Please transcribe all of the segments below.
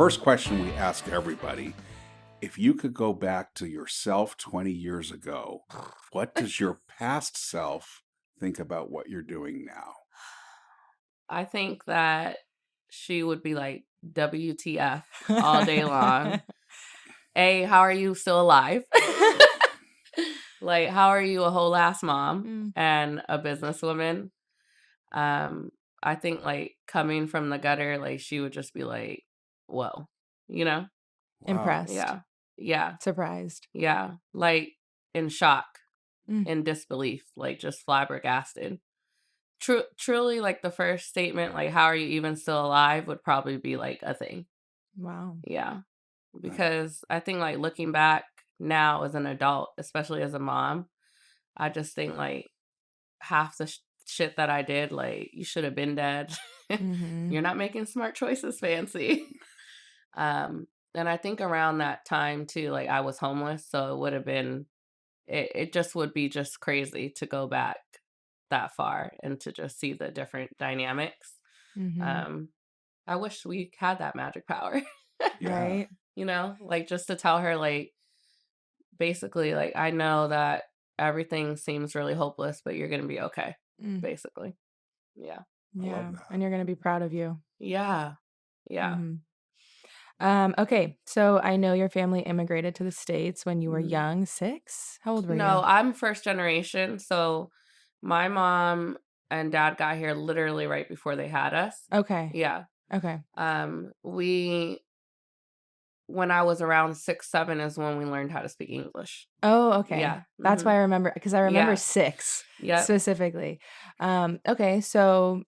First question we ask everybody, if you could go back to yourself 20 years ago, what does your past self think about what you're doing now? I think that she would be like, WTF all day long. How are you still alive? Like, how are you a whole ass mom Mm. and a businesswoman? I think like coming from the gutter, like she would just be like, whoa, you know? Wow. Impressed. Yeah. Yeah. Surprised. Yeah. Like in shock, Mm. in disbelief, like just flabbergasted. Truly, like the first statement, like, how are you even still alive would probably be like a thing. Wow. Yeah. Nice. Because I think like looking back now as an adult, especially as a mom, I just think like half the shit that I did, like, you should have been dead. Mhm. You're not making smart choices, fancy. And I think around that time too, like I was homeless, so it would have been it just would be just crazy to go back that far and to just see the different dynamics. Mhm. I wish we had that magic power. Yeah. Right? You know, like just to tell her like basically like I know that everything seems really hopeless, but you're going to be okay, Mm. basically. Yeah. I Yeah. love that. And you're going to be proud of you. Yeah. Yeah. Mhm. Okay. So I know your family immigrated to the States when you were Mhm. young, 6? How old were No, you? I'm first generation, so my mom and dad got here literally right before they had us. Okay. Yeah. Okay. We when I was around 6, 7 is when we learned how to speak English. Oh, okay. Yeah. That's why I remember, because I remember Yeah. 6 Yep. specifically. Okay. So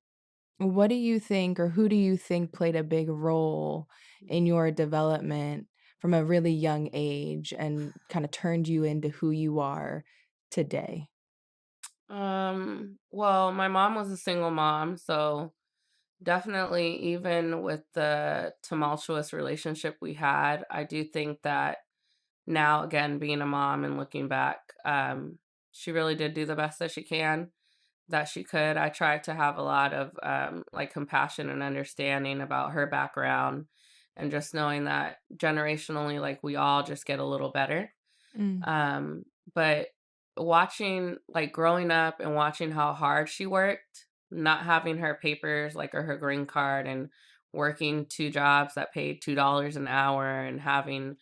what do you think, or who do you think played a big role in your development from a really young age and kind of turned you into who you are today? Well, my mom was a single mom, so definitely even with the tumultuous relationship we had, I do think that now again being a mom and looking back, she really did do the best that she could. I tried to have a lot of like compassion and understanding about her background and just knowing that generationally like we all just get a little better. Mm. But watching like growing up and watching how hard she worked, not having her papers like or her green card and working 2 jobs that paid $2 an hour and having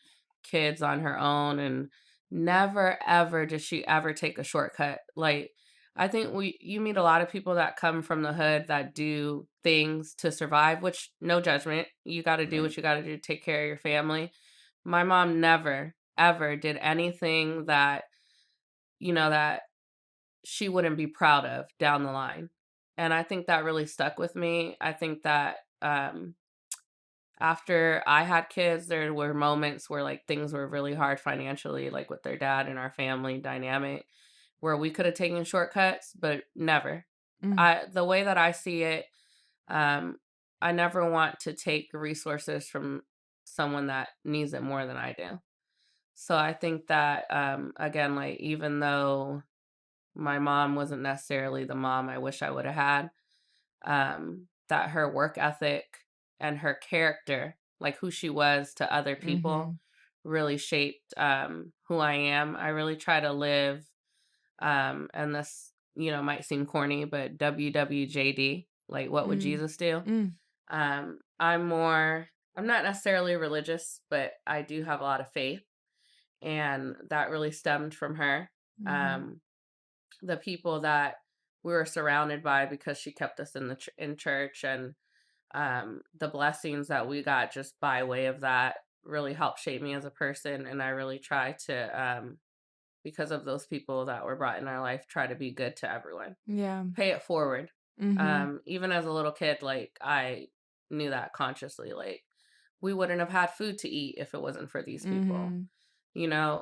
kids on her own and never ever did she ever take a shortcut. Like I think you meet a lot of people that come from the hood that do things to survive, which no judgment. You got to do Right. what you got to do to take care of your family. My mom never ever did anything that, that she wouldn't be proud of down the line. And I think that really stuck with me. I think that after I had kids, there were moments where like things were really hard financially, like with their dad and our family dynamic, where we could have taken shortcuts, but never. Mm. The way that I see it, um, I never want to take resources from someone that needs it more than I do. So I think that again, like even though my mom wasn't necessarily the mom I wish I would have had, that her work ethic and her character, like who she was to other people, Mhm. really shaped who I am. I really try to live, and this, might seem corny, but WWJD, like what would Mm. Jesus do? Mm. I'm not necessarily religious, but I do have a lot of faith. And that really stemmed from her. Mhm. Um, the people that we were surrounded by because she kept us in in church and the blessings that we got just by way of that really helped shape me as a person. And I really try to because of those people that were brought in our life, try to be good to everyone, Yeah. pay it forward. Mhm. Even as a little kid, like I knew that consciously, like we wouldn't have had food to eat if it wasn't for these people. Mhm.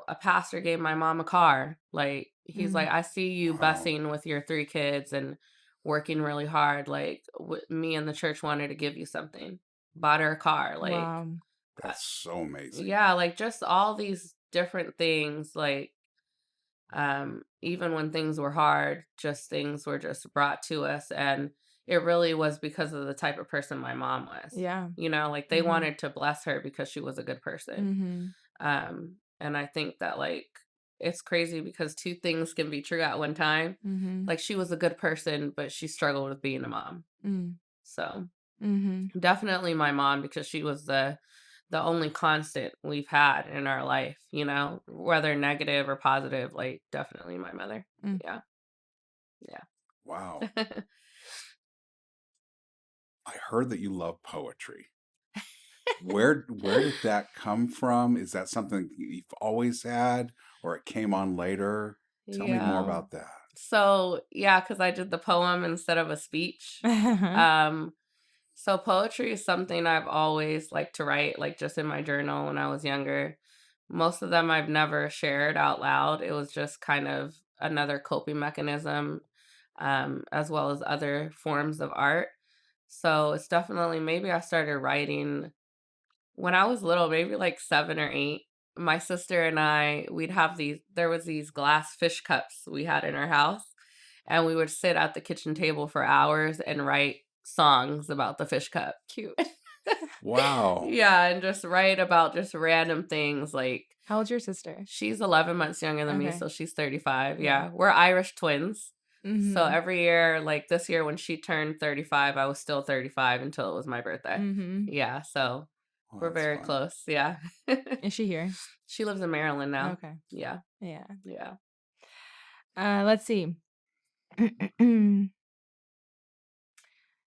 A pastor gave my mom a car. Like, he's Mm. like, I see you Wow. busing with your 3 kids and working really hard. Like, me and the church wanted to give you something. Bought her a car. Like, Wow. uh, That's so amazing. yeah, like just all these different things. Like, even when things were hard, just things were just brought to us. And it really was because of the type of person my mom was. Yeah. You know, like they Mhm. wanted to bless her because she was a good person. Mhm. And I think that like it's crazy because two things can be true at one time. Mhm. Like she was a good person, but she struggled with being a mom. Mm. So Mhm. definitely my mom because she was the only constant we've had in our life, you know, whether negative or positive, like definitely my mother. Mm. Yeah. Wow. Yeah. I heard that you love poetry. Where did that come from? Is that something you've always had or it came on later? Tell me more Yeah. about that. So, yeah, because I did the poem instead of a speech. Um, so poetry is something I've always liked to write, like just in my journal when I was younger. Most of them I've never shared out loud. It was just kind of another coping mechanism, as well as other forms of art. So it's definitely maybe I started writing when I was little, maybe like 7 or 8. My sister and we'd have there was these glass fish cups we had in our house, and we would sit at the kitchen table for hours and write songs about the fish cup. Cute. Wow. Yeah, and just write about just random things like How old's your sister? she's 11 months younger than me, Okay. so she's 35. Yeah. Yeah, we're Irish twins. So Mhm. every year, like this year when she turned 35, I was still 35 until it was my birthday. Mhm. Yeah, so Oh, we're that's very fun. close. Yeah. Is she here? She lives in Maryland now. Okay. Yeah. Yeah. Yeah. Let's see.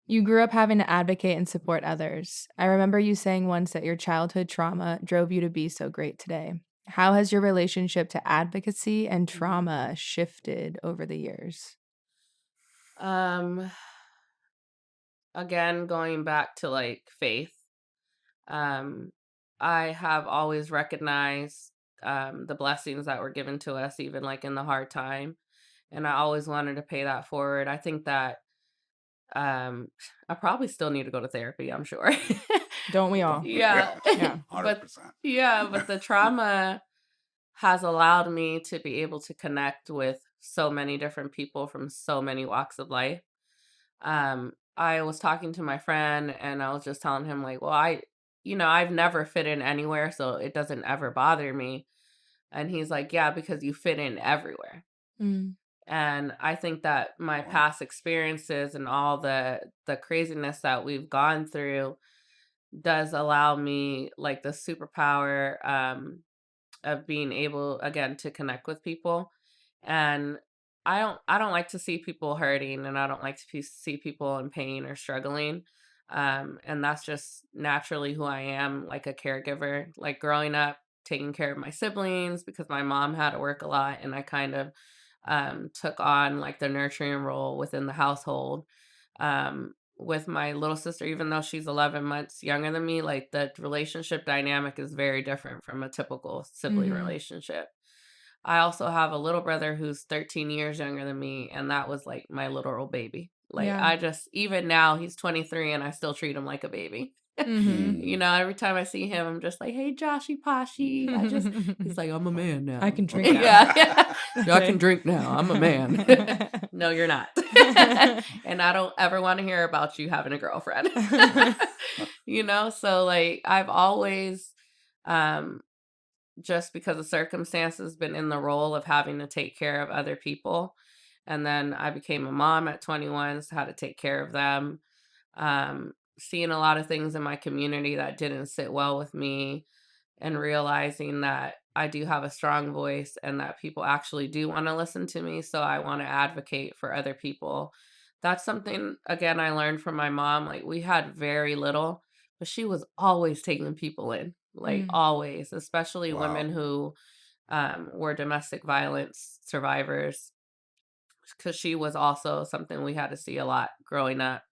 You grew up having to advocate and support others. I remember you saying once that your childhood trauma drove you to be so great today. How has your relationship to advocacy and trauma shifted over the years? Um Again, going back to like faith. Um I have always recognized the blessings that were given to us even like in the hard time, and I always wanted to pay that forward. I think that um I probably still need to go to therapy, I'm sure. Don't we all? Yeah. Yeah. But 100%. yeah, but the trauma has allowed me to be able to connect with so many different people from so many walks of life. I was talking to my friend and I was just telling him like, well, I've never fit in anywhere, so it doesn't ever bother me. And he's like, yeah, because you fit in everywhere. Mm. And I think that my Wow. past experiences and all the craziness that we've gone through does allow me like the superpower of being able again to connect with people. And I don't like to see people hurting, and I don't like to see people in pain or struggling. And that's just naturally who I am, like a caregiver. Like growing up taking care of my siblings because my mom had to work a lot, and I kind of took on like the nurturing role within the household. With my little sister, even though she's 11 months younger than me, like the relationship dynamic is very different from a typical sibling Mhm. relationship. I also have a little brother who's 13 years younger than me, and that was like my literal baby. Like Yeah. I just even now he's 23 and I still treat him like a baby. Mhm. You know, every time I see him, I'm just like, "Hey, Joshy Poshy." He's like, "I'm a man now." I can drink now. Yeah, yeah. I can Okay. drink now. I'm a man. No, you're not. And I don't ever want to hear about you having a girlfriend. You know, so like I've always, um, just because of circumstances, been in the role of having to take care of other people. And then I became a mom at 21, so had to take care of them. Seeing a lot of things in my community that didn't sit well with me, and realizing that I do have a strong voice and that people actually do want to listen to me. So I want to advocate for other people. That's something, again, I learned from my mom. Like, we had very little, but she was always taking people in, like, Mm. always, especially women Wow. who were domestic violence survivors, because she was also something we had to see a lot growing up.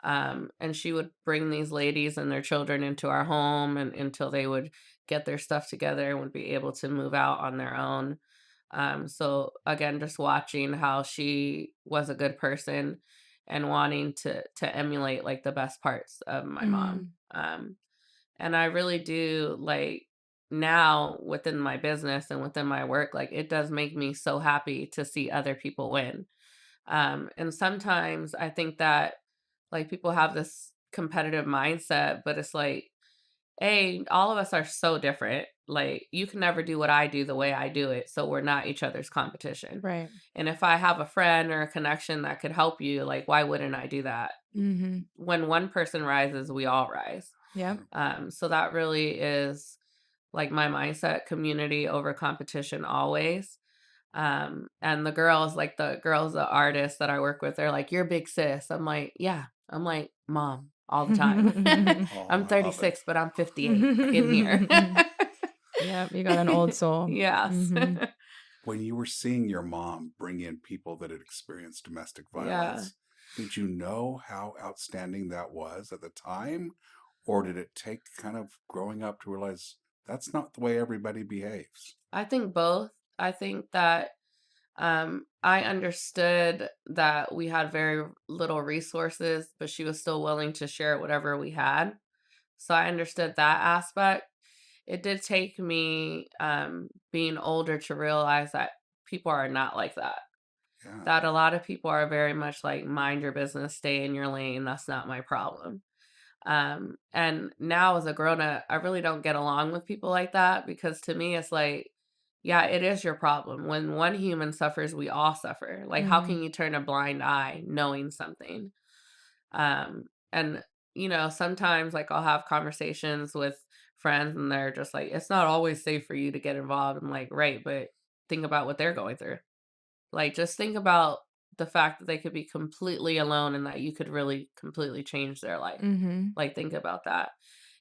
And she would bring these ladies and their children into our home and until they would get their stuff together and would be able to move out on their own. So again, just watching how she was a good person and wanting to emulate like the best parts of my mom. Mm. And I really do like now within my business and within my work, like it does make me so happy to see other people win. And sometimes I think that Like people have this competitive mindset, but it's like, hey, all of us are so different. Like you can never do what I do the way I do it, so we're not each other's competition. Right. And if I have a friend or a connection that could help you, like why wouldn't I do that? Mhm. When one person rises, we all rise. Yep. So that really is like my mindset, community over competition always. And the girls, the artists that I work with, they're like, "You're big sis." I'm like, "Yeah." I'm like, "Mom," all the time. Oh, I'm I love it. 36, but I'm 58 in here. Yep, you got an old soul. Yes. Mhm. When you were seeing your mom bring in people that had experienced domestic Yeah. violence, did you know how outstanding that was at the time? Or did it take kind of growing up to realize that's not the way everybody behaves? I think both. I think that I understood that we had very little resources, but she was still willing to share whatever we had. So I understood that aspect. It did take me being older to realize that people are not like that. Yeah. That a lot of people are very much like, mind your business, stay in your lane. That's not my problem. And now as a grown up, I really don't get along with people like that because to me, it's like, yeah, it is your problem. When one human suffers, we all suffer. Like, how Mhm. can you turn a blind eye knowing something? And sometimes like I'll have conversations with friends and they're just like, it's not always safe for you to get involved. I'm like, right, but think about what they're going through. Like, just think about the fact that they could be completely alone and that you could really completely change their life. Mhm. Like, think about that.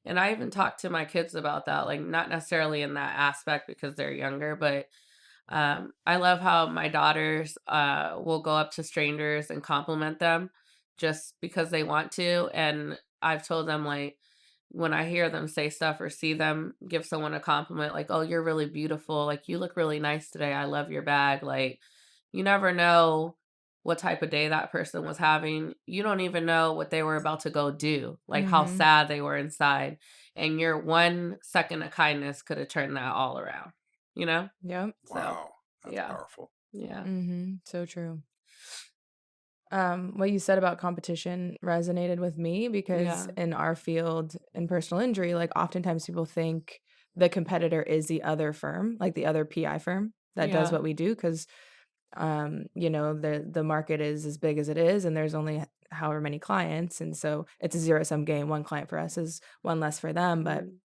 And I even talk to my kids about that, like, not necessarily in that aspect because they're younger, but I love how my daughters will go up to strangers and compliment them just because they want to. And I've told them, like, when I hear them say stuff or see them give someone a compliment, like, oh, you're really beautiful. Like, you look really nice today. I love your bag. Like, you never know what type of day that person was having. You don't even know what they were about to go do, like how Mhm. sad they were inside. And your 1 second of kindness could have turned that all around, you know? Yep. So, Wow. That's yeah. powerful. Yeah. Mhm. So true. What you said about competition resonated with me because Yeah. in our field in personal injury, like oftentimes people think the competitor is the other firm, like the other PI firm that does Yeah. what we do because the market is as big as it is and there's only however many clients. And so it's a zero sum game. One client for us is one less for them. But Mhm.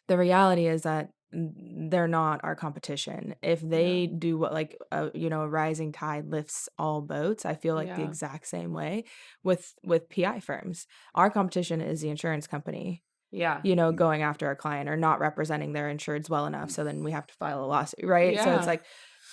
the reality is that they're not our competition. If Yeah. they do what like a rising tide lifts all boats, I feel like the Yeah. exact same way with PI firms. Our competition is the insurance company, Yeah. Mm, going after a client or not representing their insureds well enough. So then we have to file a lawsuit, right? So it's Yeah. like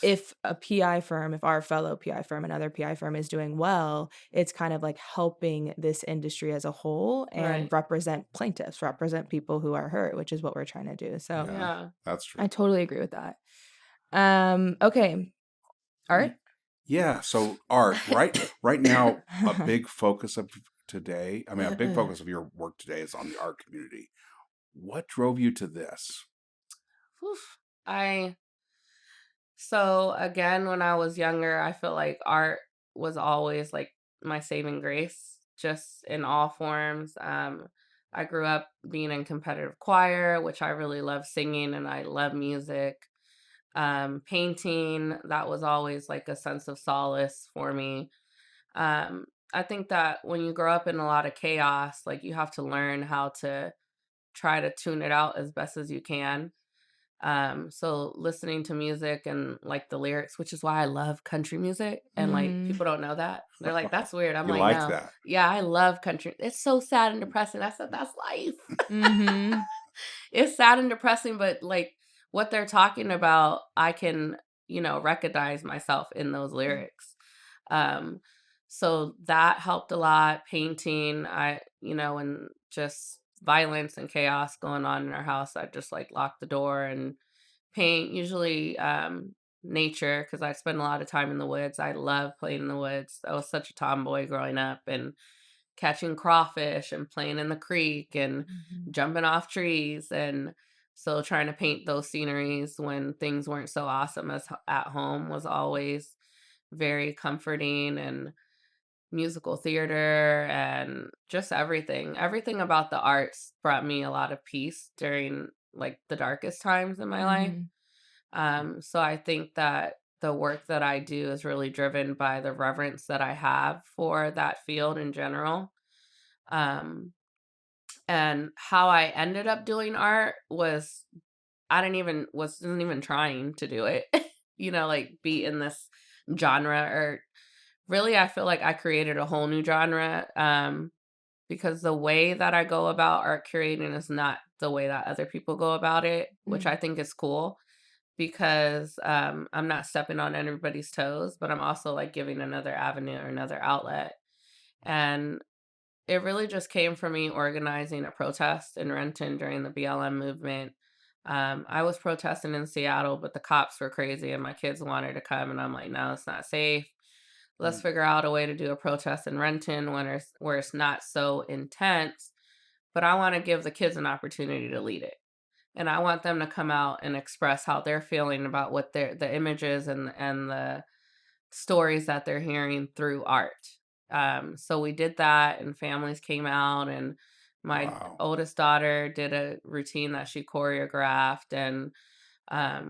if our fellow PI firm, another PI firm is doing well, it's kind of like helping this industry as a whole and Right. represent plaintiffs, represent people who are hurt, which is what we're trying to do. So yeah, Yeah. that's I true. totally agree with that. Okay. Y- Art? Yeah. So art, right now, a big focus of today, I mean, a big focus of your work today is on the art community. What drove you to this? Whew. I So again, when I was younger, I feel like art was always like my saving grace, just in all forms. I grew up being in competitive choir, which I really love singing and I love music. Painting, that was always like a sense of solace for me. Um, I think that when you grow up in a lot of chaos, like you have to learn how to try to tune it out as best as you can. So listening to music and like the lyrics, which is why I love country music. And like Mhm. people don't know that. They're like, that's weird. I'm You like, like no. that? Yeah, I love country. It's so sad and depressing. I said, that's life. Mhm. It's sad and depressing, but like what they're talking about, I can, recognize myself in those lyrics. Um, so that helped a lot. Painting, and just violence and chaos going on in our house, I just like lock the door and paint, usually nature, because I spend a lot of time in the woods. I love playing in the woods. I was such a tomboy growing up and catching crawfish and playing in the creek and Mhm. jumping off trees. And so trying to paint those sceneries when things weren't so awesome as at home was always very comforting. And musical theater and just everything. Everything about the arts brought me a lot of peace during like the darkest times in my life. Mhm. So I think that the work that I do is really driven by the reverence that I have for that field in general. Um, and how I ended up doing art was I didn't even wasn't even trying to do it, like be in this genre or really I feel like I created a whole new genre because the way that I go about art curating is not the way that other people go about it, which Mm. I think is cool because I'm not stepping on anybody's toes, but I'm also like giving another avenue or another outlet. And it really just came from me organizing a protest in Renton during the BLM movement. I was protesting in Seattle, but the cops were crazy and my kids wanted to come. And I'm like, no, it's not safe. Let's Mm. figure out a way to do a protest in Renton where it's not so intense. But I want to give the kids an opportunity to lead it. And I want them to come out and express how they're feeling about what the images and the stories that they're hearing through art. So we did that, and families came out, and my Wow. oldest daughter did a routine that she choreographed, and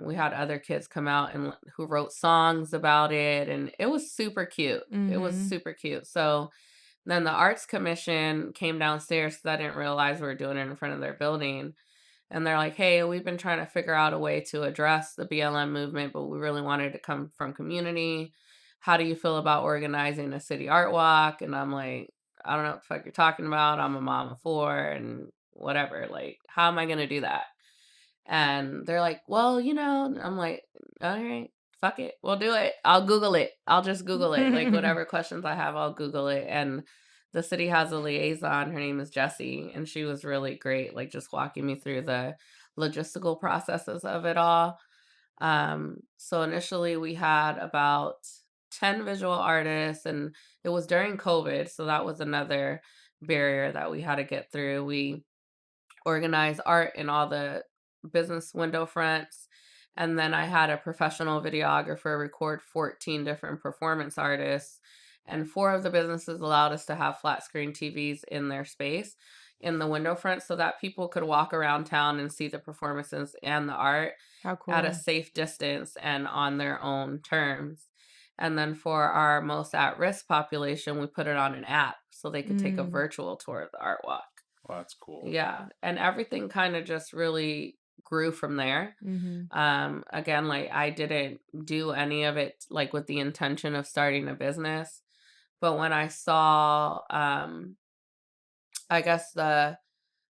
we had other kids come out and who wrote songs about it, and it was super cute. It was Mhm. super cute. So then the arts commission came downstairs because I didn't realize we were doing it in front of their building. And they're like, hey, we've been trying to figure out a way to address the BLM movement, but we really wanted to come from community. How do you feel about organizing a city art walk? And I'm like, I don't know what the fuck you're talking about. I'm a mom of four and whatever. Like, how am I going to do that? And they're like, well, I'm like, all right, fuck it. We'll do it. I'll Google it. I'll just Google it. Like, whatever questions I have, I'll Google it. And the city has a liaison. Her name is Jessie. And she was really great, like, just walking me through the logistical processes of it all. So initially, we had about 10 visual artists, and it was during COVID. So that was another barrier that we had to get through. We organize art in all the business window fronts. And then I had a professional videographer record 14 different performance artists. And four of the businesses allowed us to have flat screen TVs in their space in the window front so that people could walk around town and see the performances and the art How at a cool. safe distance and on their own terms. And then for our most at risk population, we put it on an app so they could take a Mm. virtual tour of the art walk. Well, that's cool. Yeah, and everything kinda just really grew from there. Mhm. Again, like, I didn't do any of it, like, with the intention of starting a business, but when I saw, I guess the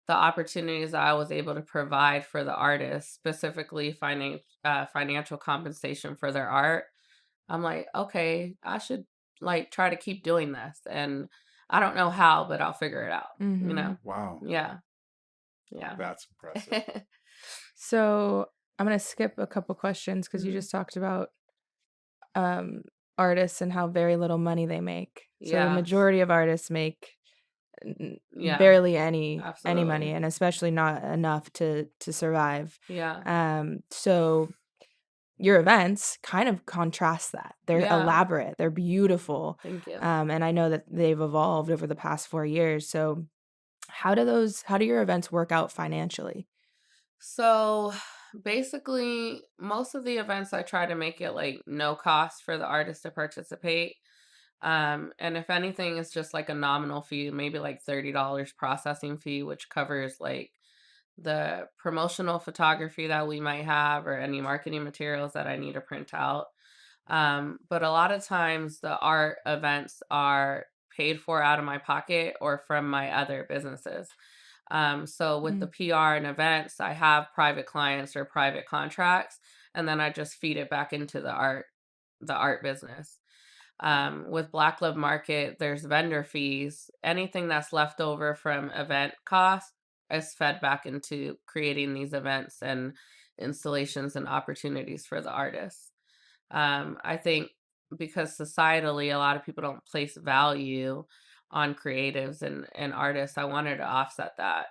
opportunities that I was able to provide for the artists, specifically financial compensation for their art, I'm like, "Okay, I should, like, try to keep doing this," and I don't know how, but I'll figure it out, you Mhm. know? Wow. Yeah, yeah. That's impressive. So, I'm gonna skip a couple questions because you Mhm. just talked about, um, artists and how very little money they make. So, the Yes. majority of artists make Yeah, barely any money, absolutely. and especially not enough to survive. Yeah. So your events kind of contrast that. They're Yeah. elaborate, they're beautiful, Thank you. and I know that they've evolved over the past 4 years. So how do your events work out financially? So basically, most of the events I try to make it like no cost for the artist to participate. And if anything, it's just like a nominal fee, maybe like $30 processing fee, which covers like the promotional photography that we might have or any marketing materials that I need to print out. But a lot of times the art events are paid for out of my pocket or from my other businesses. So with the Mm, PR and events, I have private clients or private contracts, and then I just feed it back into the art business. With Black Love Market, there's vendor fees. Anything that's left over from event costs is fed back into creating these events and installations and opportunities for the artists. I think because societally, a lot of people don't place value on creatives and artists, I wanted to offset that.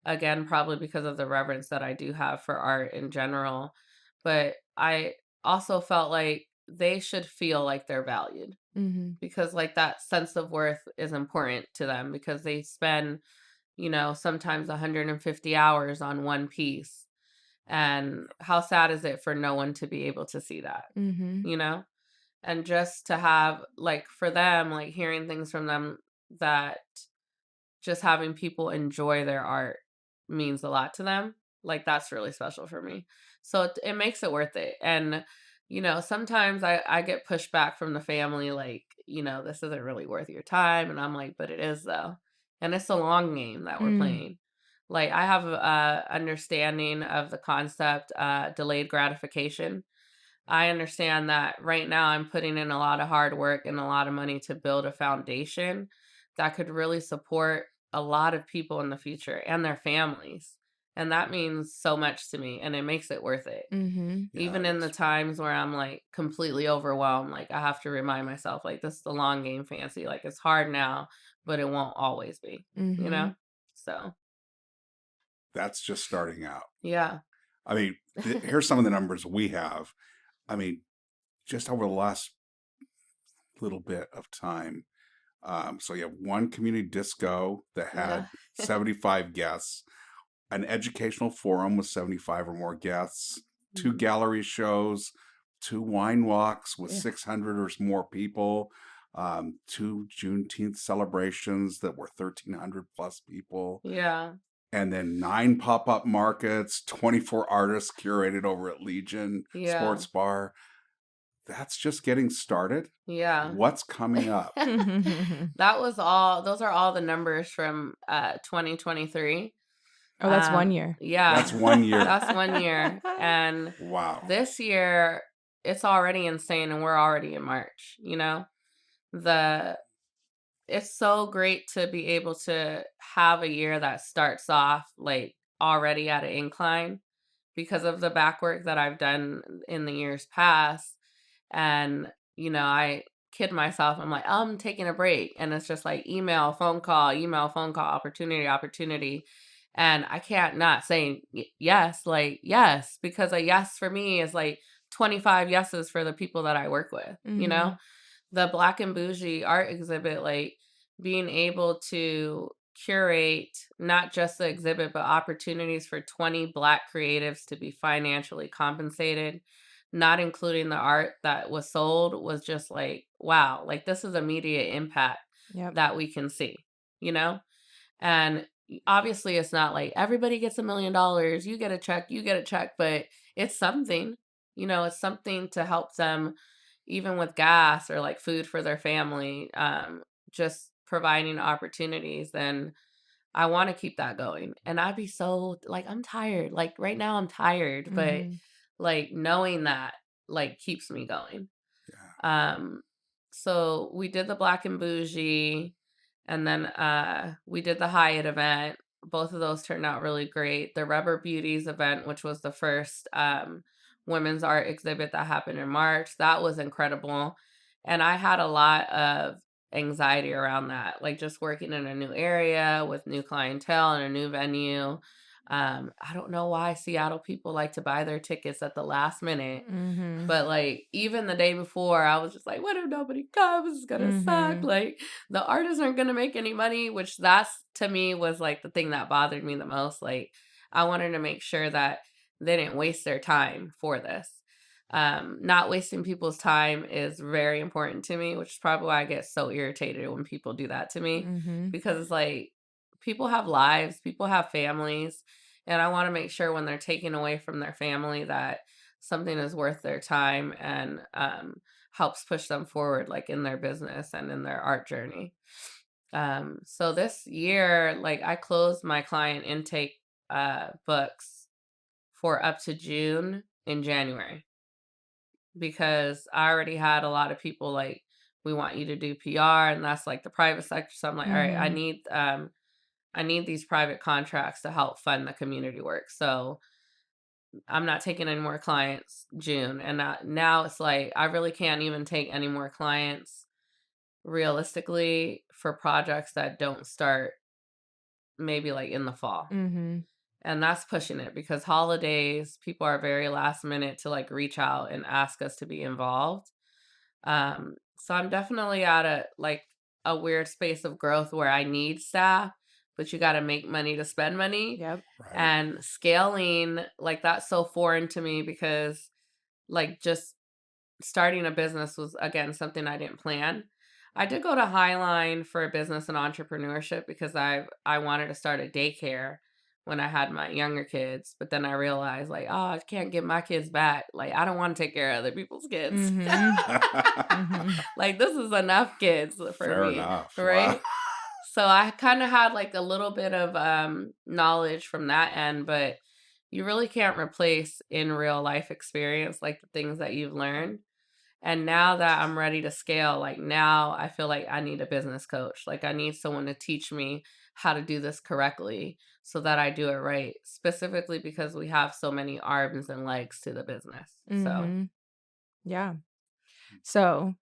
Again, probably because of the reverence that I do have for art in general. But I also felt like they should feel like they're valued, Mhm. because like that sense of worth is important to them, because they spend, sometimes 150 hours on one piece. And how sad is it for no one to be able to see that, Mhm. you know? And just to have, like, for them, like, hearing things from them, that just having people enjoy their art means a lot to them. Like, that's really special for me. So it makes it worth it. And, sometimes I get pushback from the family, like, this isn't really worth your time. And I'm like, but it is though. And it's a long game that we're Mm. playing. Like, I have a understanding of the concept, delayed gratification. I understand that right now I'm putting in a lot of hard work and a lot of money to build a foundation that could really support a lot of people in the future and their families. And that means so much to me, and it makes it worth it. Mhm. Yeah, Even in the times where I'm like completely overwhelmed, like I have to remind myself, like, this is the long game, fancy. Like, it's hard now, but it won't always be, you know? Mhm. So, that's just starting out. yeah. I mean, here's some of the numbers we have. I mean, just over the last little bit of time. So you have one community disco that Yeah. had 75 guests, an educational forum with 75 or more guests, two Mhm. gallery shows, two wine walks with Yeah. 600 or more people, two Juneteenth celebrations that were 1,300 plus people, Yeah. and then 9 pop-up markets, 24 artists curated over at Legion Yeah. Sports Bar. That's just getting started. Yeah. What's coming up? Those are all the numbers from 2023. Oh, that's 1 year. That's Yeah. 1 year. That's 1 year. And Wow. this year it's already insane, and we're already in March, The It's so great to be able to have a year that starts off like already at an incline, because of the back work that I've done in the years past. And, I kid myself. I'm like, I'm taking a break. And it's just like email, phone call, opportunity, opportunity. And I can't not say yes, like, yes, because a yes for me is like 25 yeses for the people that I work with. Mhm. The Black and Bougie art exhibit, like, being able to curate not just the exhibit, but opportunities for 20 Black creatives to be financially compensated, not including the art that was sold, was just like, wow, like, this is immediate impact Yep. that we can see, you know? And obviously, it's not like everybody gets $1 million, you get a check, but it's something, it's something to help them, even with gas or like food for their family, just providing opportunities. And I want to keep that going. And I'd be so like, I'm tired. Like right now, I'm tired, but Mhm. like knowing that like keeps me going. Yeah. Um, so we did the Black and Bougie, and then we did the Hyatt event. Both of those turned out really great. The Rubber Beauties event, which was the first women's art exhibit that happened in March, that was incredible. And I had a lot of anxiety around that, like just working in a new area with new clientele and a new venue. I don't know why Seattle people like to buy their tickets at the last minute, Mhm. but, like, even the day before, I was just like, "What if nobody comes? It's gonna suck." Mhm. Like, the artists aren't gonna make any money, which that's to me was, like, the thing that bothered me the most. Like, I wanted to make sure that they didn't waste their time for this. Not wasting people's time is very important to me, which is probably why I get so irritated when people do that to me, Mhm. because it's like, people have lives, people have families, and I wanna make sure when they're taken away from their family that something is worth their time and helps push them forward, like in their business and in their art journey. So this year, like, I closed my client intake books for up to June in January, because I already had a lot of people like, we want you to do PR, and that's like the private sector. So I'm like, all right, Mhm. I need these private contracts to help fund the community work. So I'm not taking any more clients June. And now it's like, I really can't even take any more clients realistically for projects that don't start maybe like in the fall. Mhm. And that's pushing it, because holidays, people are very last minute to like reach out and ask us to be involved. So I'm definitely at a weird space of growth where I need staff, but you got to make money to spend money. Yep. Right. And scaling, like, that's so foreign to me because, like, just starting a business was, again, something I didn't plan. I did go to Highline for business and entrepreneurship because I wanted to start a daycare when I had my younger kids, but then I realized, like, oh, I can't give my kids back. Like, I don't want to take care of other people's kids. Mhm. Mhm. Like, this is enough kids for Fair me, enough. Wow. right? So I kind of had like a little bit of knowledge from that end, but you really can't replace in real life experience like the things that you've learned. And now that I'm ready to scale, like now I feel like I need a business coach. Like I need someone to teach me how to do this correctly so that I do it right, specifically because we have so many arms and legs to the business. So, Mhm. Yeah. So,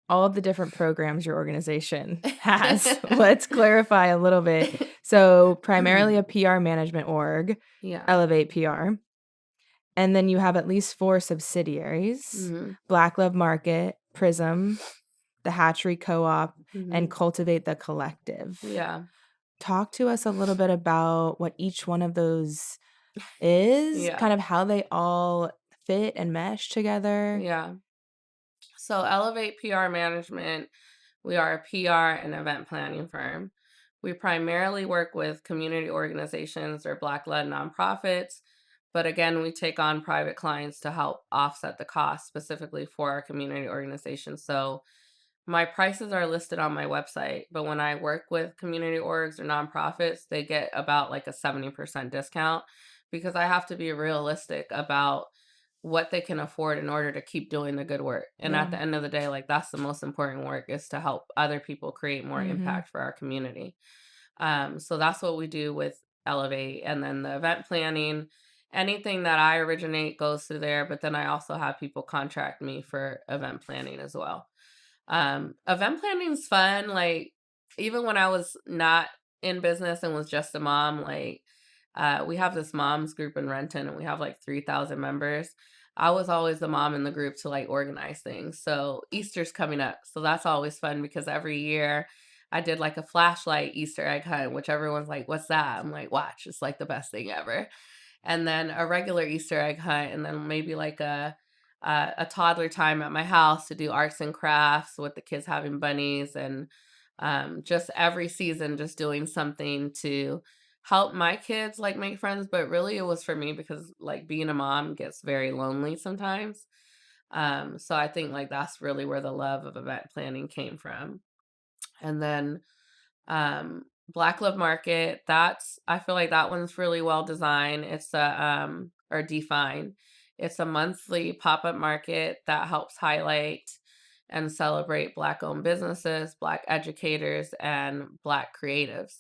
all of the different programs your organization has. Let's clarify a little bit. So, primarily a PR management org, yeah. Elevate PR. And then you have at least 4 subsidiaries, Hmm. Black Love Market, Prism, the Hatchery Co-op, and Hmm. Cultivate the Collective. Yeah. Talk to us a little bit about what each one of those is, Yeah. kind of how they all fit and mesh together. Yeah. So, Elevate PR Management, we are a PR and event planning firm. We primarily work with community organizations or Black led nonprofits, but again, we take on private clients to help offset the cost specifically for our community organizations. So, my prices are listed on my website, but when I work with community orgs or nonprofits, they get about like a 70% discount because I have to be realistic about what they can afford in order to keep doing the good work. And at Yeah. the end of the day, like that's the most important work is to help other people create more Mhm. impact for our community. So that's what we do with Elevate. And then the event planning, anything that I originate goes through there, but then I also have people contract me for event planning as well. Event planning's fun. Like even when I was not in business and was just a mom, like we have this moms group in Renton and we have like 3,000 members. I was always the mom in the group to like organize things. So Easter's coming up. So that's always fun because every year I did like a flashlight Easter egg hunt, which everyone's like, what's that? I'm like, watch, it's like the best thing ever. And then a regular Easter egg hunt, and then maybe like a toddler time at my house to do arts and crafts with the kids having bunnies, and just every season just doing something to help my kids like make friends. But really, it was for me because like being a mom gets very lonely sometimes. So I think like that's really where the love of event planning came from. And then Black Love Market, that's I feel like that one's really well designed. It's a or defined. It's a monthly pop-up market that helps highlight and celebrate Black owned businesses, Black educators, and Black creatives.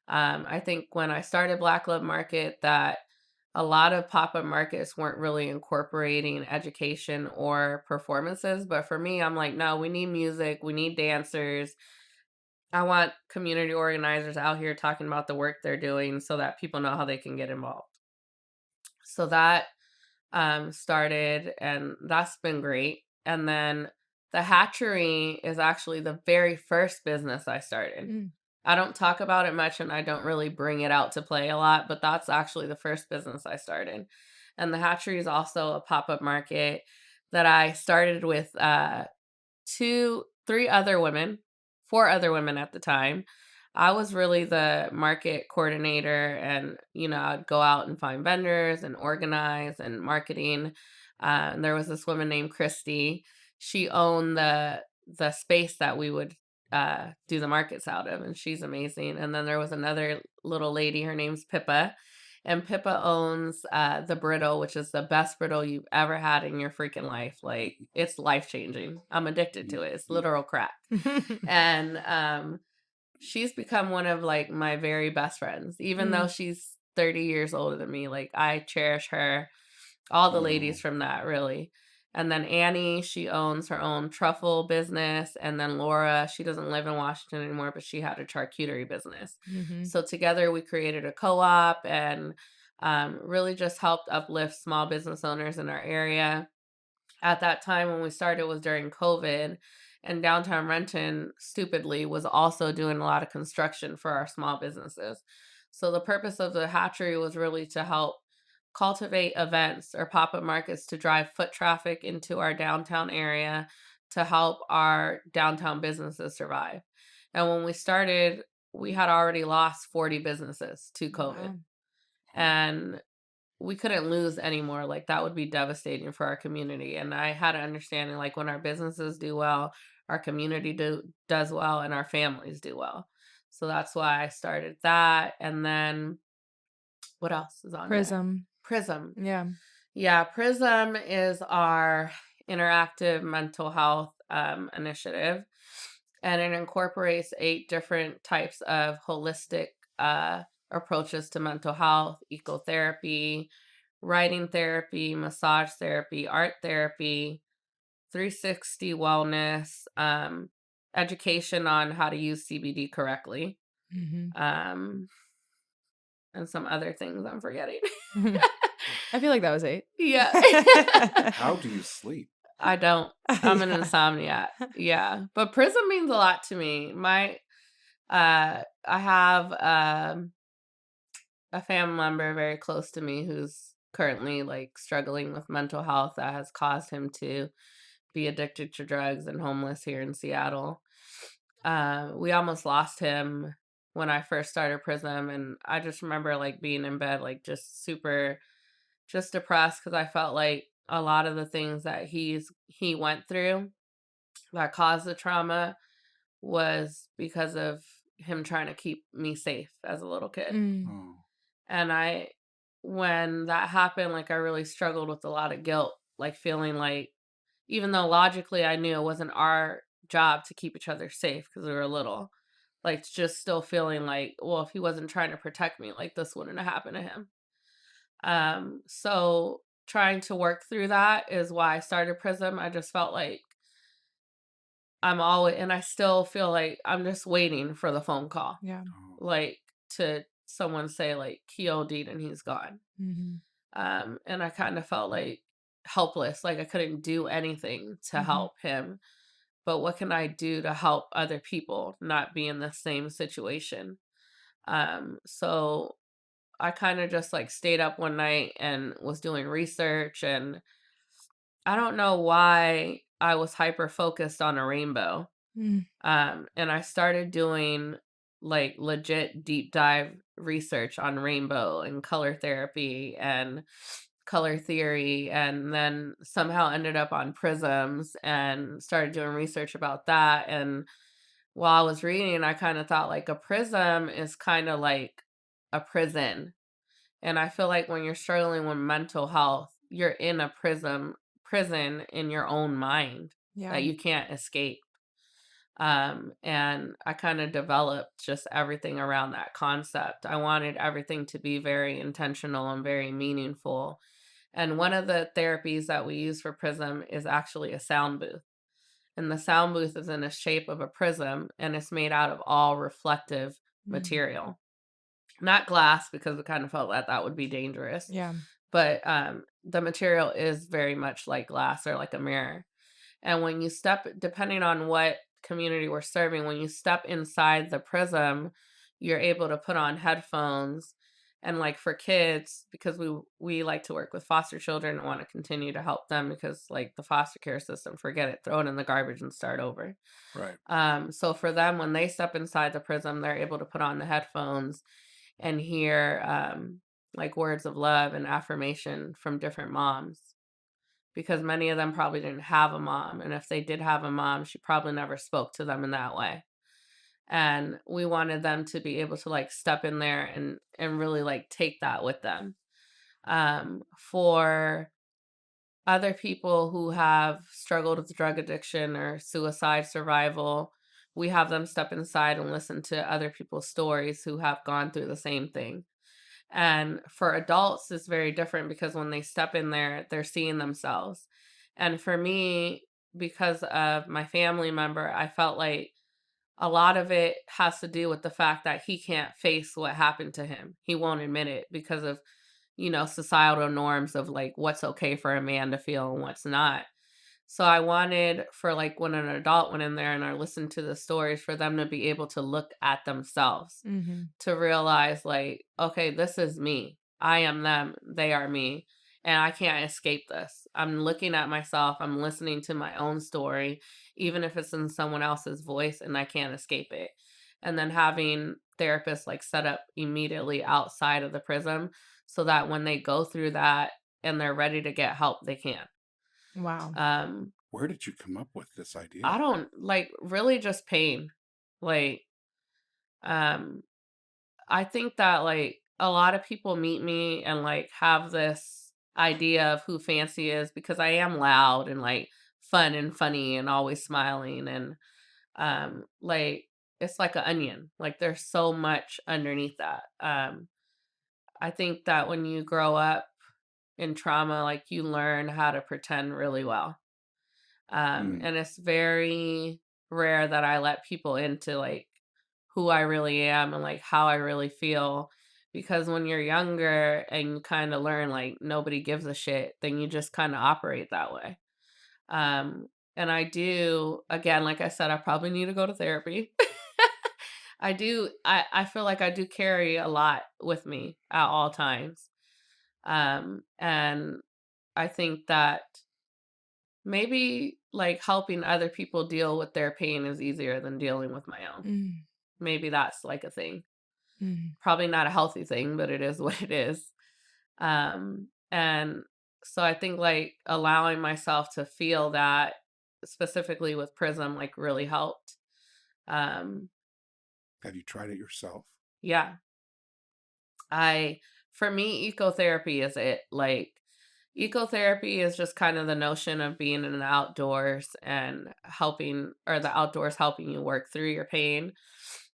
I think when I started Black Love Market that a lot of pop-up markets weren't really incorporating education or performances, but for me I'm like, no, we need music, we need dancers. I want community organizers out here talking about the work they're doing so that people know how they can get involved. So that started, and that's been great. And then the hatchery is actually the very first business I started. Mm. I don't talk about it much and I don't really bring it out to play a lot, but that's actually the first business I started. And the hatchery is also a pop up market that I started with three other women, four other women at the time. I was really the market coordinator, and I'd go out and find vendors and organize and marketing. And there was this woman named Christy. She owned the space that we would do the markets out of, and she's amazing. And then there was another little lady. Her name's Pippa, and Pippa owns the brittle, which is the best brittle you've ever had in your freaking life. Like it's life changing. I'm addicted to it. It's literal crack. And she's become one of like my very best friends, even though Mm. she's 30 years older than me. Like I cherish her, all the Oh, ladies from that really. And then Annie, she owns her own truffle business. And then Laura, she doesn't live in Washington anymore, but she had a charcuterie business. Mhm. So together we created a co-op and really just helped uplift small business owners in our area. At that time when we started was during COVID, and downtown Renton stupidly was also doing a lot of construction for our small businesses. So the purpose of the hatchery was really to help cultivate events or pop-up markets to drive foot traffic into our downtown area to help our downtown businesses survive. And when we started, we had already lost 40 businesses to COVID. Wow. And we couldn't lose anymore. Like that would be devastating for our community. And I had an understanding like when our businesses do well, our community does well, and our families do well. So that's why I started that. And then what else is on there? Prism. Prism. Yeah. Yeah, Prism is our interactive mental health initiative, and it incorporates 8 different types of holistic approaches to mental health: ecotherapy, writing therapy, massage therapy, art therapy, 360 wellness, education on how to use CBD correctly, Mhm. and some other things I'm forgetting. I feel like that was 8. Yeah. How do you sleep? I don't. I'm an Yeah. insomniac. Yeah. But Prism means a lot to me. I have a family member very close to me who's currently like struggling with mental health that has caused him to be addicted to drugs and homeless here in Seattle. We almost lost him when I first started Prism, and I just remember like being in bed like just super just depressed because I felt like a lot of the things that he went through that caused the trauma was because of him trying to keep me safe as a little kid. Mm. Oh, And when that happened, like I really struggled with a lot of guilt, like feeling like, even though logically I knew it wasn't our job to keep each other safe because we were little, like just still feeling like, well, if he wasn't trying to protect me, like this wouldn't have happened to him. So trying to work through that is why I started Prism. I just felt like I'm always, and I still feel like I'm just waiting for the phone call, Yeah. oh, like to someone say like he OD'd and he's gone. Mhm. And I kind of felt like helpless, like I couldn't do anything to Mhm. help him. But what can I do to help other people not be in the same situation? So I kind of just like stayed up one night and was doing research, and I don't know why I was hyper focused on a rainbow. Mm. And I started doing like legit deep dive research on rainbow and color therapy and color theory, and then somehow ended up on prisms and started doing research about that. And while I was reading, I kind of thought like a prism is kind of like a prison. And I feel like when you're struggling with mental health, you're in a prison in your own mind Yeah. that you can't escape. And I kind of developed just everything around that concept. I wanted everything to be very intentional and very meaningful. And one of the therapies that we use for Prism is actually a sound booth. And the sound booth is in the shape of a prism, and it's made out of all reflective Mm. material. Not glass, because we kind of felt that that would be dangerous. Yeah. But the material is very much like glass or like a mirror. And when you step, depending on what community we're serving, when you step inside the prism, you're able to put on headphones. And like for kids, because we like to work with foster children and want to continue to help them, because like the foster care system, forget it, throw it in the garbage and start over. right. So for them, when they step inside the prism, they're able to put on the headphones and hear like words of love and affirmation from different moms, because many of them probably didn't have a mom. And if they did have a mom, she probably never spoke to them in that way. And we wanted them to be able to like step in there and really like take that with them. For other people who have struggled with drug addiction or suicide survival, we have them step inside and listen to other people's stories who have gone through the same thing. And for adults, it's very different because when they step in there, they're seeing themselves. And for me, because of my family member, I felt like a lot of it has to do with the fact that he can't face what happened to him. He won't admit it because of, societal norms of like what's okay for a man to feel and what's not. So I wanted for like when an adult went in there and I listened to the stories for them to be able to look at themselves, Mhm. to realize like, okay, this is me. I am them, they are me. And I can't escape this. I'm looking at myself, I'm listening to my own story, even if it's in someone else's voice and I can't escape it. And then having therapists like set up immediately outside of the prison so that when they go through that and they're ready to get help, they can. Wow. Um, Where did you come up with this I idea? don't like really just pain. Like, um, I think that like a lot of people meet me and like have this idea of who Fancy is because I am loud and like fun and funny and always smiling and like it's like an onion. Like there's so much underneath that. I think that when you grow up in trauma, like you learn how to pretend really well. Mm, And it's very rare that I let people into like who I really am and like how I really feel. Because when you're younger and you kind of learn like nobody gives a shit, then you just kind of operate that way. Um, and I do, again, like I said, I probably need to go to therapy. I feel like I do carry a lot with me at all times. And I think that maybe, like, helping other people deal with their pain is easier than dealing with my own. Mm, Maybe that's, like, a thing. mm, Probably not a healthy thing, but it is what it is. And so I think, like, allowing myself to feel that, specifically with Prism, like, really helped. Um, have you tried it yourself? yeah. I For me, ecotherapy is it. Like, ecotherapy is just kind of the notion of being in the outdoors and helping, or the outdoors helping you work through your pain.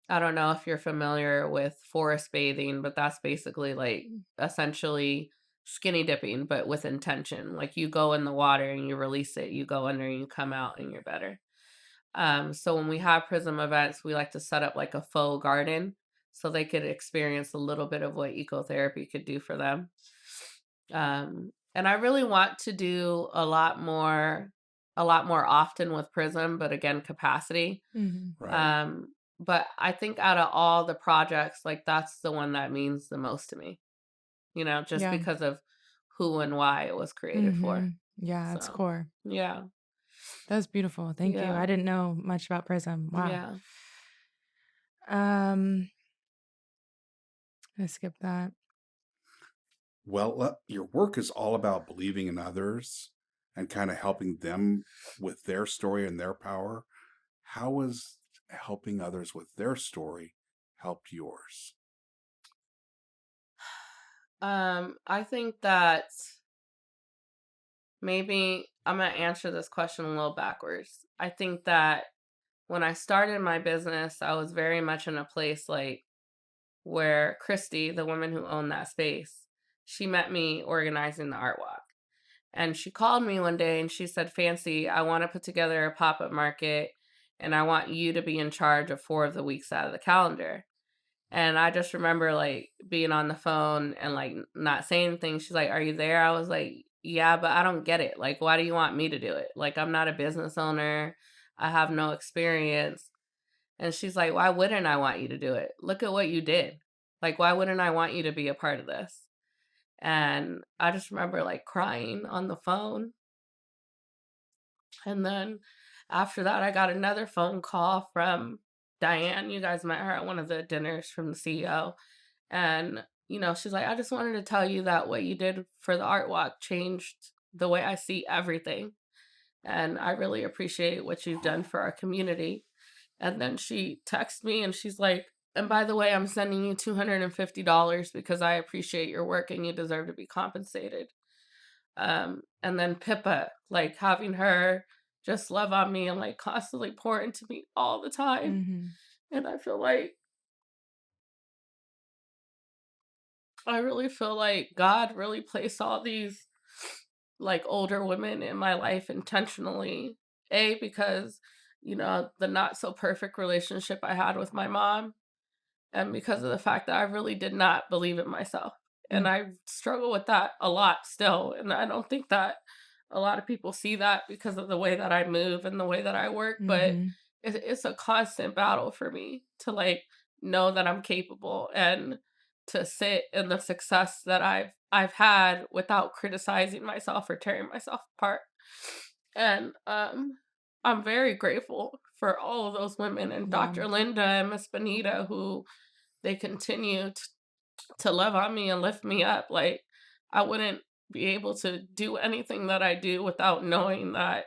I don't know if you're familiar with forest bathing, but that's basically like mm, essentially skinny dipping, but with intention. Like you go in the water and you release it, you go under and you come out and you're better. So when we have Prism events, we like to set up like a faux garden so they could experience a little bit of what ecotherapy could do for them. And I really want to do a lot more often with Prism, but again, capacity. mhm. Right. But I think out of all the projects, like that's the one that means the most to me, just Yeah. because of who and why it was created for. Mhm. Yeah, it's So, core. yeah, That's beautiful. Thank you. yeah, I didn't know much about Prism. Wow. yeah. Um, I skipped that. Well, your work is all about believing in others and kind of helping them with their story and their power. How has helping others with their story helped yours? I think that maybe I'm gonna answer this question a little backwards. I think that when I started my business, I was very much in a place like where Christy, the woman who owned that space, she met me organizing the art walk. And she called me one day and she said, Fancy, I want to put together a pop up market and I want you to be in charge of 4 of the weeks out of the calendar. And I just remember like being on the phone and like not saying anything. She's like, "Are you there?" I was like, "Yeah, but I don't get it. Like, why do you want me to do it? Like, I'm not a business owner. I have no experience." And she's like, "Why wouldn't I want you to do it? Look at what you did. Like, why wouldn't I want you to be a part of this?" And I just remember like crying on the phone. And then after that, I got another phone call from Diane. You guys met her at one of the dinners from the CEO. And, she's like, I just wanted to tell you that what you did for the art walk changed the way I see everything. And I really appreciate what you've done for our community. And then she texted me and she's like, and by the way, I'm sending you $250 because I appreciate your work and you deserve to be compensated. And then Pippa, like having her just love on me and like constantly pour into me all the time. Mhm. And I really feel like God really placed all these like older women in my life intentionally. Because, the not so perfect relationship I had with my mom, and because of the fact that I really did not believe in myself. And Mm. I struggle with that a lot still. And I don't think that a lot of people see that because of the way that I move and the way that I work, but Mhm. it's a constant battle for me to like know that I'm capable and to sit in the success that I've had without criticizing myself or tearing myself apart. And I'm very grateful for all of those women and Yeah. Dr. Linda and Miss Benita who they continue to love on me and lift me up. Like I wouldn't be able to do anything that I do without knowing that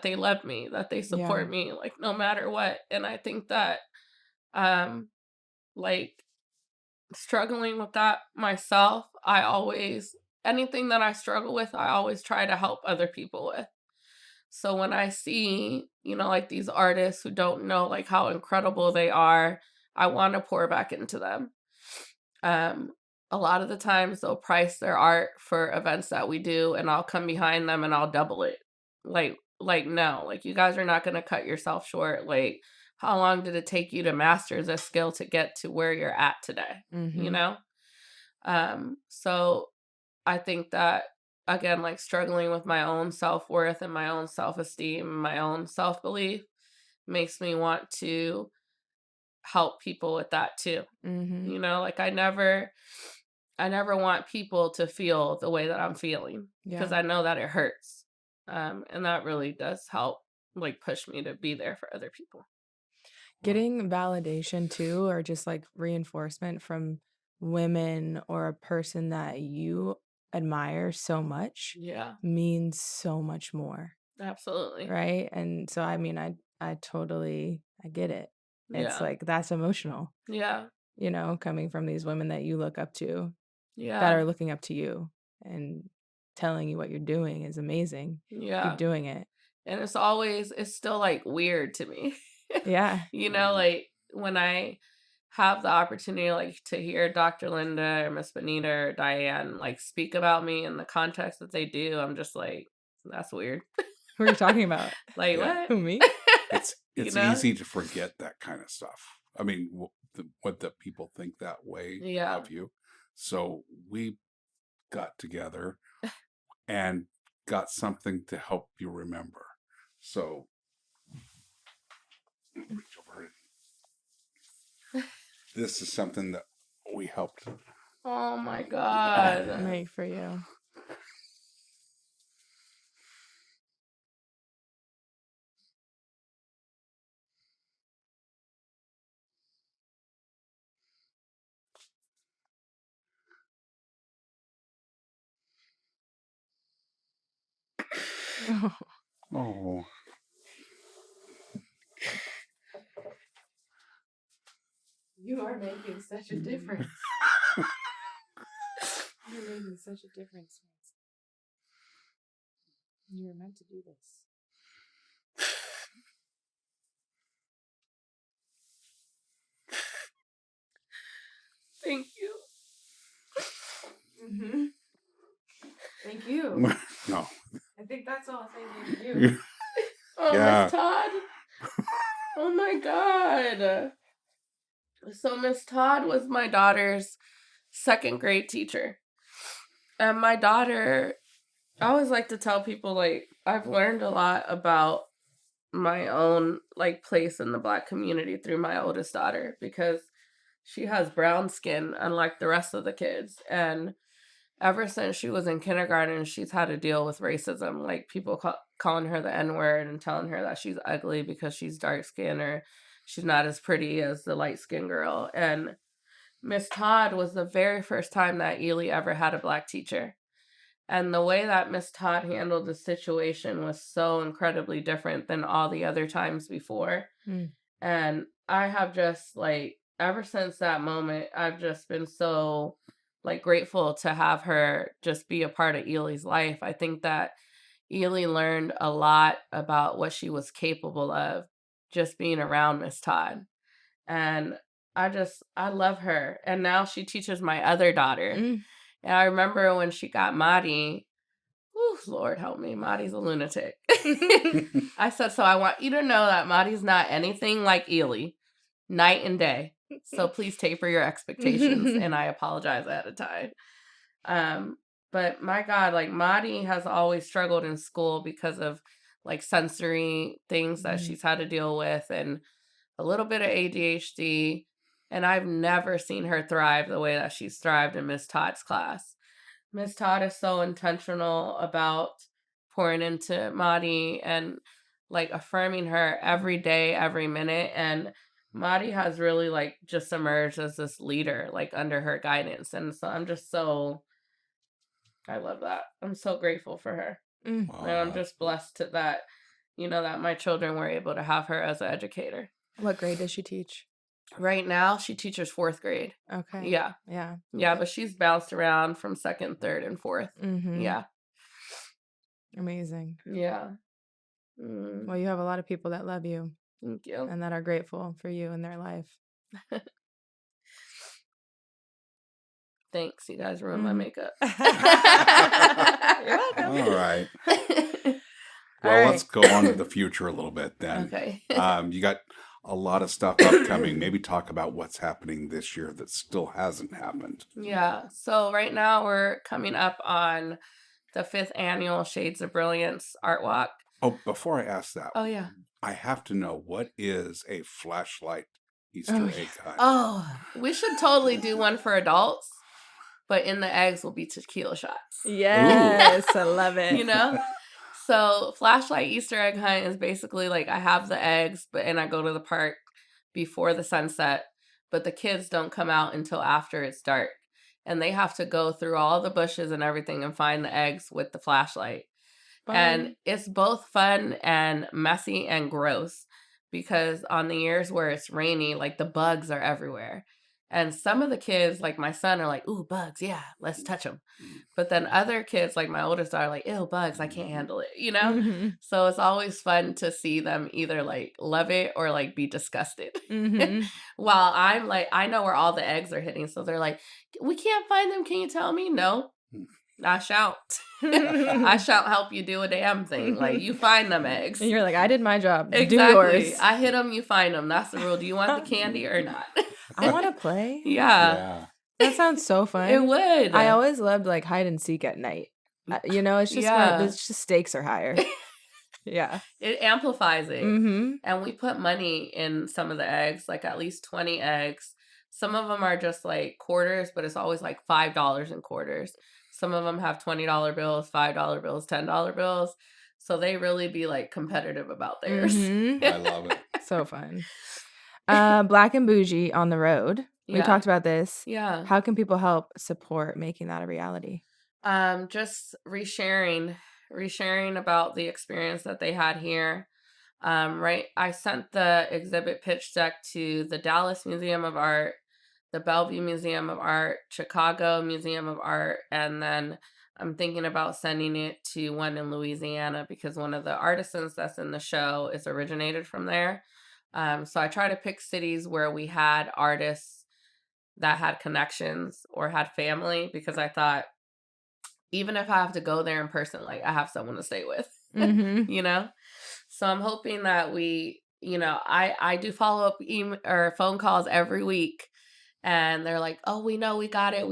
they love me, that they Yeah. support me, like no matter what. And I think that um like struggling with that myself, I always anything that I struggle with, I always try to help other people with. So when I see, like these artists who don't know like how incredible they are, I want to pour back into them. Um, a lot of the times they'll price their art for events that we do and I'll come behind them and I'll double it. Like no, like you guys are not going to cut yourself short. Like how long did it take you to master this skill to get to where you're at today? You Mhm. know? So I think that again like struggling with my own self-worth and my own self-esteem, my own self-belief makes me want to help people with that too. Mhm. Like I never want people to feel the way that I'm feeling because Yeah. I know that it hurts. And that really does help like push me to be there for other people. Getting validation too, or just like reinforcement from women or a person that you admire so much Yeah, means so much more, absolutely. right? And so I mean, I totally I get it. It's Yeah. like that's emotional, Yeah. coming from these women that you look up to, that Yeah. are looking up to you and telling you what you're doing is amazing. Keep Yeah. doing it. And it's still like weird to me. Yeah. Like when I have the opportunity like to hear Dr. Linda or Miss Benita or Diane like speak about me in the context that they do, I'm just like, that's weird. Who are you talking about? Like Yeah. what? Who, me? It's you it's know? easy to forget that kind of stuff. I mean, what the people think that way Yeah. of you. So we got together and got something to help you remember. So reach over. This is something that we helped. Oh my God. Make for you. Oh, You are making such a difference. You're making such a difference. You were meant to do this. Thank you. Mm-hmm. Thank you. no. I think that's all thank you. Oh, Yeah. Miss Todd. Oh my God. So Miss Todd was my daughter's second grade teacher. And my daughter, I always like to tell people like I've learned a lot about my own like place in the Black community through my oldest daughter because she has brown skin unlike the rest of the kids. And ever since she was in kindergarten, she's had to deal with racism, like people calling her the N-word and telling her that she's ugly because she's dark skinned or she's not as pretty as the light skinned girl. And Miss Todd was the very first time that Ely ever had a Black teacher. And the way that Miss Todd handled the situation was so incredibly different than all the other times before. Mm. And I have just like, ever since that moment, I've just been so like grateful to have her just be a part of Ely's life. I think that Ely learned a lot about what she was capable of just being around Miss Todd. And I love her. And now she teaches my other daughter. Mm. And I remember when she got Maddie, oh, Lord help me, Maddie's a lunatic. I said, so I want you to know that Maddie's not anything like Ely, night and day. So please taper your expectations. And I apologize ahead of time. But my God, like Maddie has always struggled in school because of like sensory things that Mhm. she's had to deal with and a little bit of ADHD. And I've never seen her thrive the way that she's thrived in Miss Todd's class. Miss Todd is so intentional about pouring into Maddie and like affirming her every day, every minute. And Maddie has really like just emerged as this leader, like under her guidance. And so I'm just so, I love that. I'm so grateful for her. Mm. And I'm Wow. just blessed to that, that my children were able to have her as an educator. What grade does she teach? Right now, she teaches 4th grade. Okay. Yeah. Yeah. Yeah, but she's bounced around from 2nd, 3rd, and 4th. Mm-hmm. Yeah. Amazing. Yeah. Mm, Well, you have a lot of people that love you thank you. and that are grateful for you in their life. Thanks. You guys ruined my Mhm. makeup. You're welcome. All right. All Well, right. let's go on to the future a little bit then. Okay. You got a lot of stuff upcoming. Maybe talk about what's happening this year that still hasn't happened. Yeah. So right now we're coming up on the 5th annual Shades of Brilliance Art Walk. Oh, before I ask that, Oh, yeah. I have to know, what is a flashlight Easter Oh, egg hunt? Oh, we should totally do one for adults, but in the eggs will be tequila shots. yes. I love it. You know? So flashlight Easter egg hunt is basically like I have the eggs, and I go to the park before the sunset, but the kids don't come out until after it's dark. And they have to go through all the bushes and everything and find the eggs with the flashlight. And Fun. it's both fun and messy and gross because on the years where it's rainy, like the bugs are everywhere. And some of the kids, like my son, are like, ooh, bugs, yeah, let's touch them. But then other kids, like my oldest are like, ew, bugs, I can't handle it, Mm-hmm. So it's always fun to see them either like love it or like be disgusted. Mm-hmm. While I'm like, I know where all the eggs are hitting. So they're like, we can't find them. Can you tell me? No, I shan't. I shan't help you do a damn thing. Like, you find them eggs. And you're like, I did my job. Do Exactly. yours. I hit them, you find them. That's the rule. Do you want the candy or not? I want to play. Yeah, That sounds so fun. it would. I always loved like hide and seek at night. It's just Yeah. it's just stakes are higher. Yeah. It amplifies it. Mm-hmm. And we put money in some of the eggs, like at least 20 eggs. Some of them are just like quarters, but it's always like $5 in quarters. Some of them have $20 bills, $5 bills, $10 bills. So they really be like competitive about theirs. Mm-hmm. I love it. So fun. Black and Bougie on the road. We Yeah. talked about this. Yeah. How can people help support making that a reality? Just resharing about the experience that they had here. Right. I sent the exhibit pitch deck to the Dallas Museum of Art, the Bellevue Museum of Art, Chicago Museum of Art, and then I'm thinking about sending it to one in Louisiana because one of the artisans that's in the show is originated from there. So I try to pick cities where we had artists that had connections or had family because I thought, even if I have to go there in person, like I have someone to stay with, Mm-hmm. So I'm hoping that we, I do follow up email or phone calls every week, and they're like, "Oh, we know, we got it.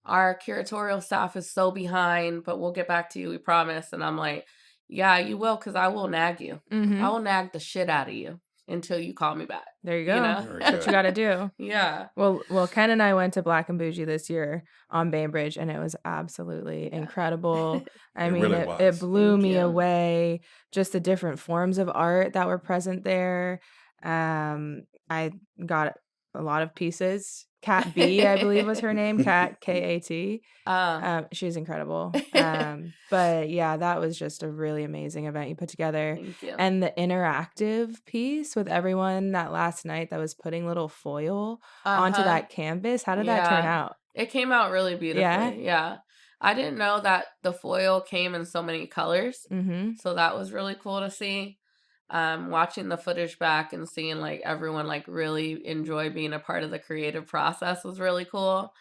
Our curatorial staff is so behind, but we'll get back to you, we promise." And I'm like, "Yeah, you will, because I will nag you. Mm-hmm. I will nag the shit out of you until you call me back." There you go. Very That's what you got to do. Yeah. Well, Ken and I went to Black and Bougie this year on Bainbridge, and it was absolutely Yeah. incredible. I It mean, really it was. blew Thank me you. away. Just the different forms of art that were present there. I got a lot of pieces. Kat B, I believe was her name. Kat, K-A-T. She's incredible. But yeah, that was just a really amazing event you put together. Thank you. And the interactive piece with everyone that last night that was putting little foil onto that canvas. How did that turn Yeah. out? It came out really beautifully. Yeah. I didn't know that the foil came in so many colors. Mm-hmm. So that was really cool to see. Watching the footage back and seeing like everyone like really enjoy being a part of the creative process was really cool.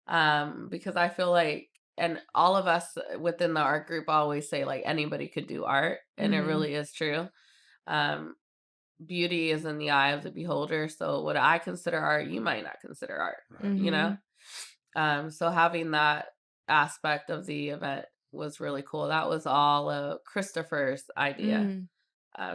Because I feel like, and all of us within the art group always say like anybody could do art, and it Mhm. really is true. Beauty is in the eye of the beholder. So what I consider art, you might not consider art, Mhm. So having that aspect of the event was really cool. That was all Christopher's idea. Mm.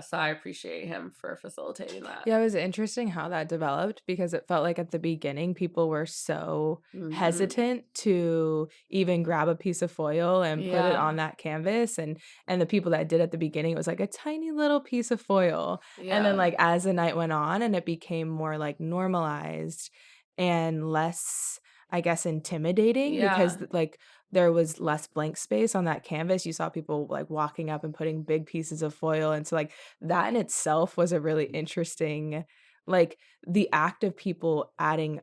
So I appreciate him for facilitating that. Yeah, it was interesting how that developed because it felt like at the beginning people were so Hmm. hesitant to even grab a piece of foil and put it on Yeah. that canvas, and the people that did at the beginning it was like a tiny little piece of foil. And then Yeah. like as the night went on and it became more like normalized and less, I guess, intimidating because Yeah. like there was less blank space on that canvas. You saw people like walking up and putting big pieces of foil, and so like that in itself was a really interesting, like, the act of people adding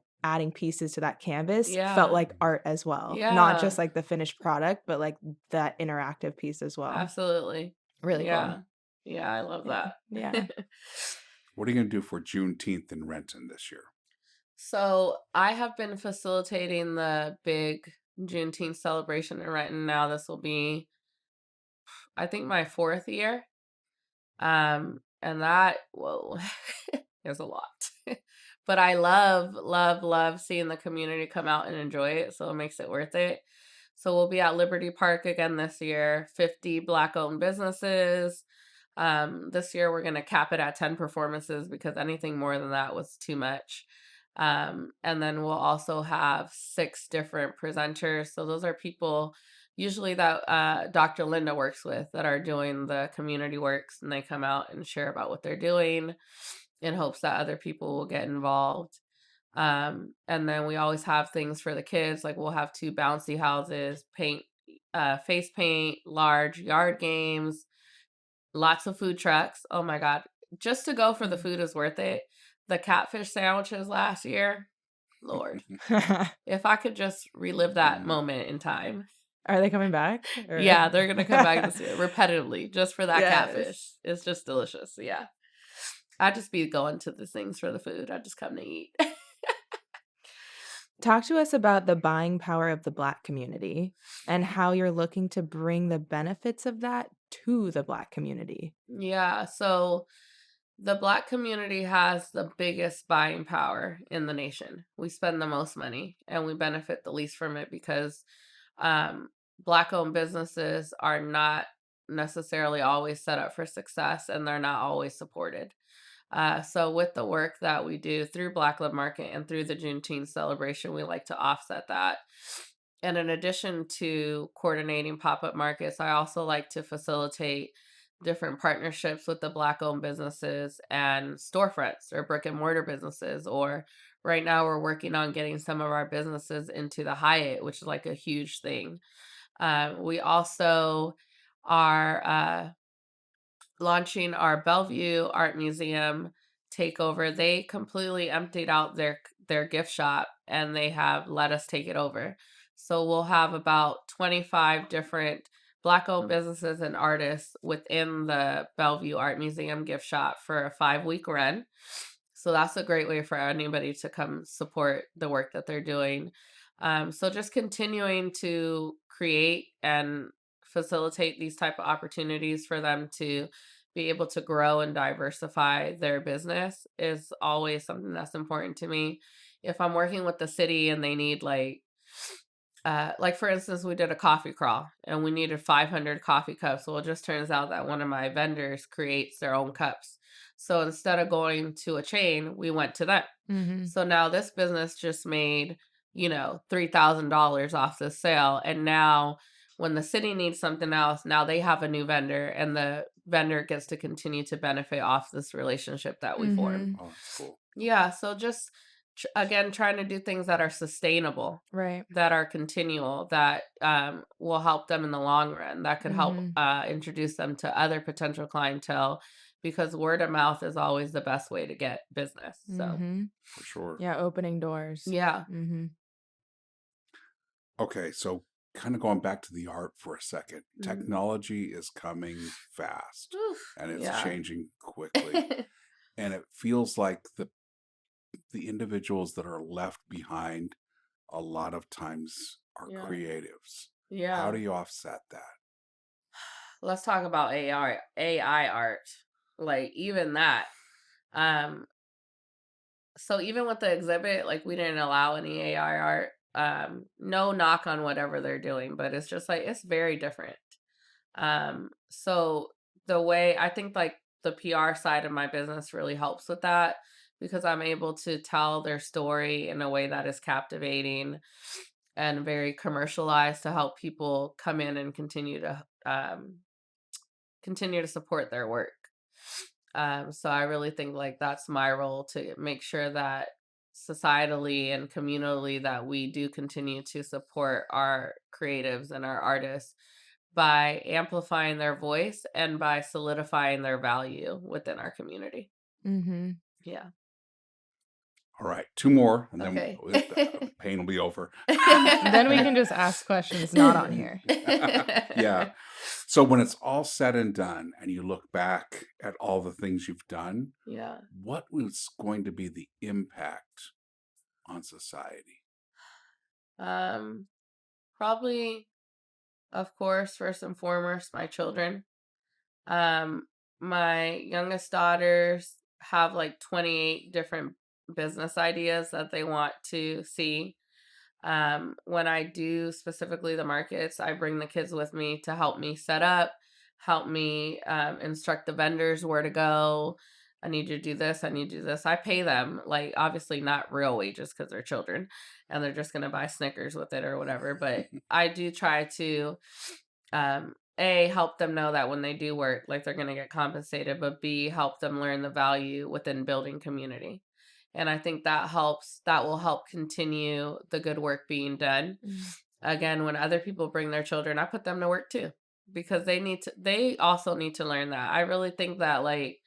pieces to that canvas felt Yeah. like art as well, not just, Yeah. like, the finished product, but, like, that interactive piece as well. Absolutely. Really cool. Yeah. Yeah, I love Yeah, that. yeah. What are you going to do for Juneteenth in Renton this year? So I have been facilitating the big Juneteenth celebration in Renton now. This will be, I think, my fourth year. And that, whoa, is a lot. But I love, love, love seeing the community come out and enjoy it. So it makes it worth it. So we'll be at Liberty Park again this year, 50 Black owned businesses. This year we're going to cap it at 10 performances because anything more than that was too much. And then we'll also have 6 different presenters. So those are people usually that Dr. Linda works with that are doing the community works, and they come out and share about what they're doing in hopes that other people will get involved. And then we always have things for the kids, like we'll have 2 bouncy houses, paint, face paint, large yard games, lots of food trucks. Oh my God. Just to go for the Mm. food is worth it. The catfish sandwiches last year, Lord, if I could just relive that Mm. moment in time. Are they coming back? Or Yeah, they're gonna come back this year repetitively just for that catfish. Yes. It's just delicious. Yeah. I'd just be going to the things for the food. I just come to eat. Talk to us about the buying power of the Black community and how you're looking to bring the benefits of that to the Black community. Yeah. So the Black community has the biggest buying power in the nation. We spend the most money and we benefit the least from it because um, Black owned businesses are not necessarily always set up for success and they're not always supported. So with the work that we do through Black Love Market and through the Juneteenth celebration, we like to offset that. And in addition to coordinating pop-up markets, I also like to facilitate different partnerships with the Black owned businesses and storefronts or brick and mortar businesses. Or right now we're working on getting some of our businesses into the Hyatt, which is like a huge thing. We also are launching our Bellevue Art Museum takeover. They completely emptied out their gift shop and they have let us take it over. So we'll have about 25 different Black owned businesses and artists within the Bellevue Art Museum gift shop for a 5-week run. So that's a great way for anybody to come support the work that they're doing. So just continuing to create and facilitate these type of opportunities for them to be able to grow and diversify their business is always something that's important to me. If I'm working with the city and they need like for instance, we did a coffee crawl and we needed 500 coffee cups. Well, it just turns out that one of my vendors creates their own cups. So instead of going to a chain, we went to them. Mhm. So now this business just made, $3,000 off the sale. And now when the city needs something else, now they have a new vendor and the vendor gets to continue to benefit off this relationship that we formed. Mhm. Oh, that's cool. Yeah. So just again, trying to do things that are sustainable, Right. that are continual, that will help them in the long run, that could help Mhm. introduce them to other potential clientele because word of mouth is always the best way to get business. So, Mhm. For sure. Yeah, opening doors. yeah. Mhm. Okay, so kind of going back to the art for a second. Mhm. Technology is coming fast Oof, and it's yeah. changing quickly. And it feels like the individuals that are left behind a lot of times are Yeah. creatives. How Yeah. do you offset that? Let's talk about AI art. Like even that. Um so even with the exhibit, like we didn't allow any AI art. no knock on whatever they're doing, but it's just like it's very different. So the way I think like the PR side of my business really helps with that because I'm able to tell their story in a way that is captivating and very commercialized to help people come in and continue to support their work. So I really think like that's my role to make sure that societally and communally that we do continue to support our creatives and our artists by amplifying their voice and by solidifying their value within our community. Mhm. Yeah. All right, 2 more, and then Okay. the pain will be over. Then we can just ask questions not on here. Yeah. So when it's all said and done, and you look back at all the things you've done, Yeah. what was going to be the impact on society? Um, Probably, of course, first and foremost, my children. Um, my youngest daughters have like 28 different business ideas that they want to see. When I do specifically the markets, I bring the kids with me to help me set up, help me instruct the vendors where to go. I need you to do this. I need you to do this. I pay them, like, obviously not real wages because they're children and they're just going to buy Snickers with it or whatever. But I do try to, A, help them know that when they do work, like, they're going to get compensated, but B, help them learn the value within building community. And I think that will help continue the good work being done. Again, when other people bring their children, I put them to work too because they also need to learn that. I really think that like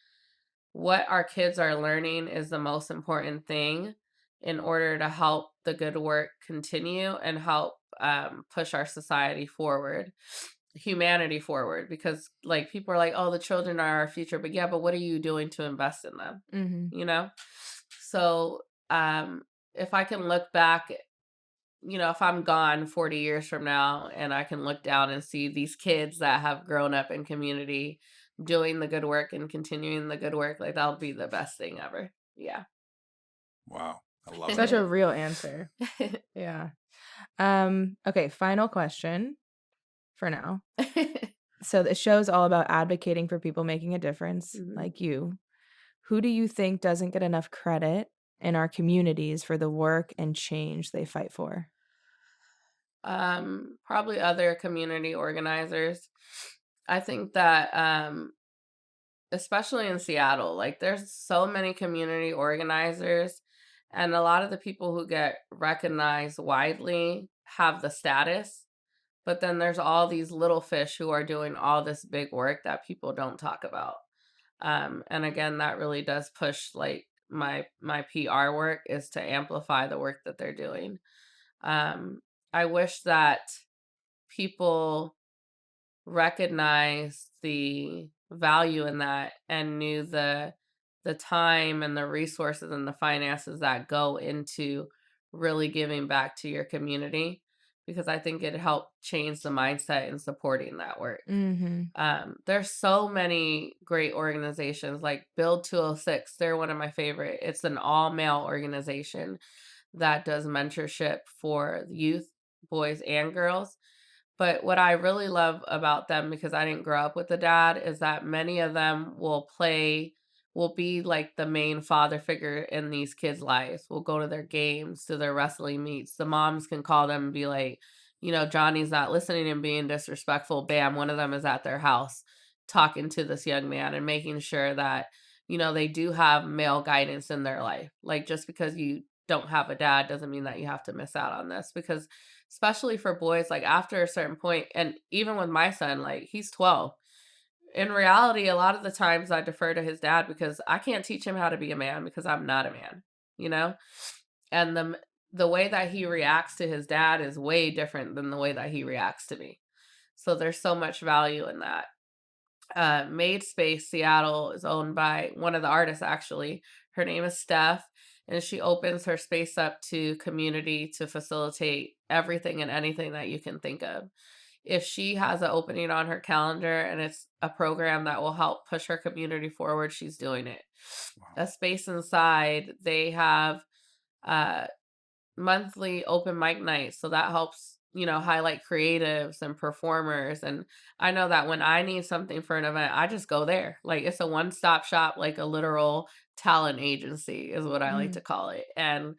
what our kids are learning is the most important thing in order to help the good work continue and help push our society forward, humanity forward. Because like people are like, oh, the children are our future, but yeah, but what are you doing to invest in them? Mhm. You know? So, if I can look back, if I'm gone 40 years from now and I can look down and see these kids that have grown up in community doing the good work and continuing the good work, like that'll be the best thing ever. Yeah. Wow, I love Such it. a real answer. Yeah. Okay, final question for now. So the show's all about advocating for people making a difference, Mhm. like you. Who do you think doesn't get enough credit in our communities for the work and change they fight for? Probably other community organizers. I think that especially in Seattle, like there's so many community organizers and a lot of the people who get recognized widely have the status, but then there's all these little fish who are doing all this big work that people don't talk about. And again, that really does push like my PR work is to amplify the work that they're doing. I wish that people recognized the value in that and knew the time and the resources and the finances that go into really giving back to your community because I think it helped change the mindset in supporting that work. Mhm. There's so many great organizations like Build 206. They're one of my favorite. It's an all male organization that does mentorship for youth, boys and girls. But what I really love about them, because I didn't grow up with a dad, is that many of them will be like the main father figure in these kids' lives. Will go to their games, to their wrestling meets. The moms can call them and be like, Johnny's not listening and being disrespectful. Bam, one of them is at their house talking to this young man and making sure that, they do have male guidance in their life. Like just because you don't have a dad doesn't mean that you have to miss out on this because especially for boys, like after a certain point, and even with my son, like he's 12. In reality, a lot of the times I defer to his dad because I can't teach him how to be a man because I'm not a man, you know? And the way that he reacts to his dad is way different than the way that he reacts to me. So there's so much value in that. Made Space Seattle is owned by one of the artists, actually. Her name is Steph, and she opens her space up to community to facilitate everything and anything that you can think of. If she has an opening on her calendar and it's a program that will help push her community forward, she's doing it. Wow. A space inside, they have uh, monthly open mic nights, so that helps, highlight creatives and performers. And I know that when I need something for an event, I just go there. Like, it's a one-stop shop, like a literal talent agency is what I like Mm. to call it. And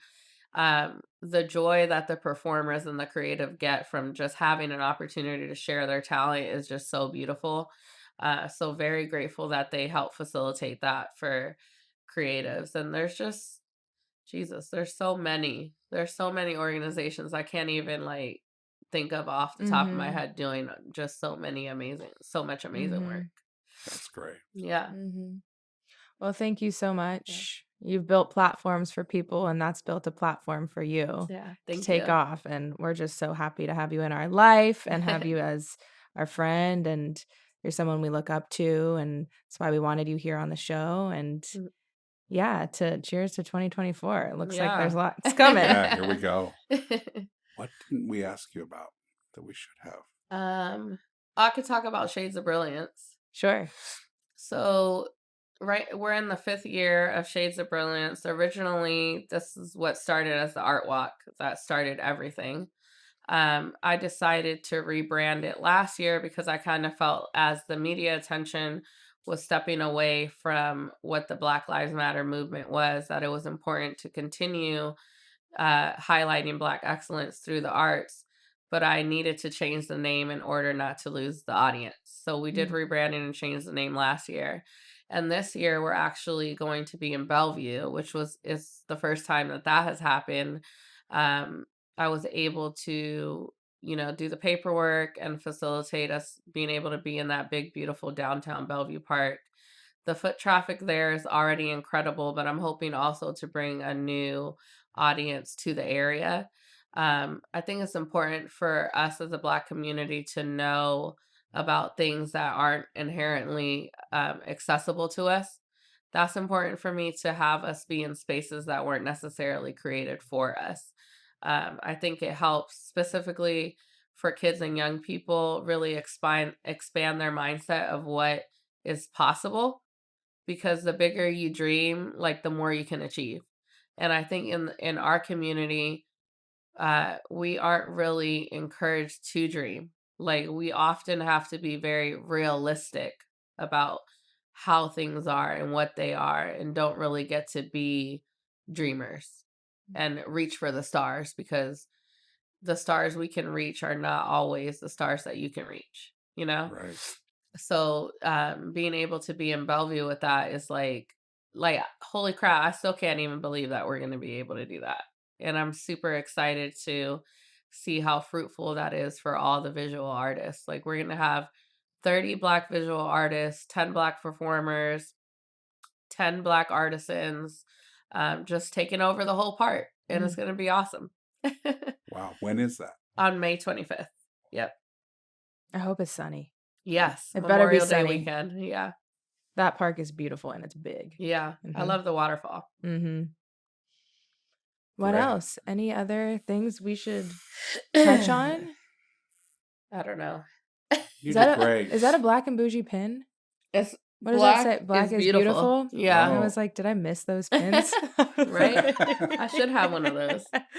the joy that the performers and the creative get from just having an opportunity to share their talent is just so beautiful. So very grateful that they help facilitate that for creatives. And there's just, Jesus, there's so many organizations I can't even like think of off the top of my Mhm. head doing just so much amazing work. Mhm. That's great. Yeah. Mhm. Well, thank you so Yeah. much. You've built platforms for people, and that's built a platform for you Yeah. to Thank take you. off. And we're just so happy to have you in our life and have you as our friend. And you're someone we look up to. And that's why we wanted you here on the show. And yeah, to cheers to 2024. It looks like there's Yeah. lots coming. Yeah, here we go. What didn't we ask you about that we should have? I could talk about Shades of Brilliance. Sure. So, right, we're in the 5th year of Shades of Brilliance. Originally, this is what started as the art walk that started everything. I decided to rebrand it last year because I kind of felt as the media attention was stepping away from what the Black Lives Matter movement was, that it was important to continue highlighting Black excellence through the arts, but I needed to change the name in order not to lose the audience. So we did Mm. rebranding and changed the name last year. And this year we're actually going to be in Bellevue, which is the first time that that has happened. Um, I was able to, do the paperwork and facilitate us being able to be in that big, beautiful downtown Bellevue Park. The foot traffic there is already incredible, but I'm hoping also to bring a new audience to the area. I think it's important for us as a Black community to know about things that aren't inherently accessible to us. That's important for me to have us be in spaces that weren't necessarily created for us. I think it helps specifically for kids and young people really expand their mindset of what is possible, because the bigger you dream, like the more you can achieve. And I think in our community, we aren't really encouraged to dream. Like, we often have to be very realistic about how things are and what they are, and don't really get to be dreamers and reach for the stars, because the stars we can reach are not always the stars that you can reach, you know? Right. So, being able to be in Bellevue with that is like holy crap, I still can't even believe that we're gonna be able to do that. And I'm super excited to see how fruitful that is for all the visual artists. Like, we're gonna have 30 Black visual artists, 10 Black performers, 10 Black artisans, just taking over the whole part. And it's Mm. gonna be awesome. Wow. When is that? On May 25th. Yep. I hope it's sunny. Yes, It better be Memorial Day sunny. weekend. Yeah. That park is beautiful and it's big. Yeah. I Mhm. love the waterfall. Mhm. What Great. else? Any other things we should touch on? I don't know. You did great. Is that a black and bougie pin? It's What does that say? black Black is is beautiful. beautiful? Yeah. I Oh. was like, did I miss those pins? Right? I should have one of those.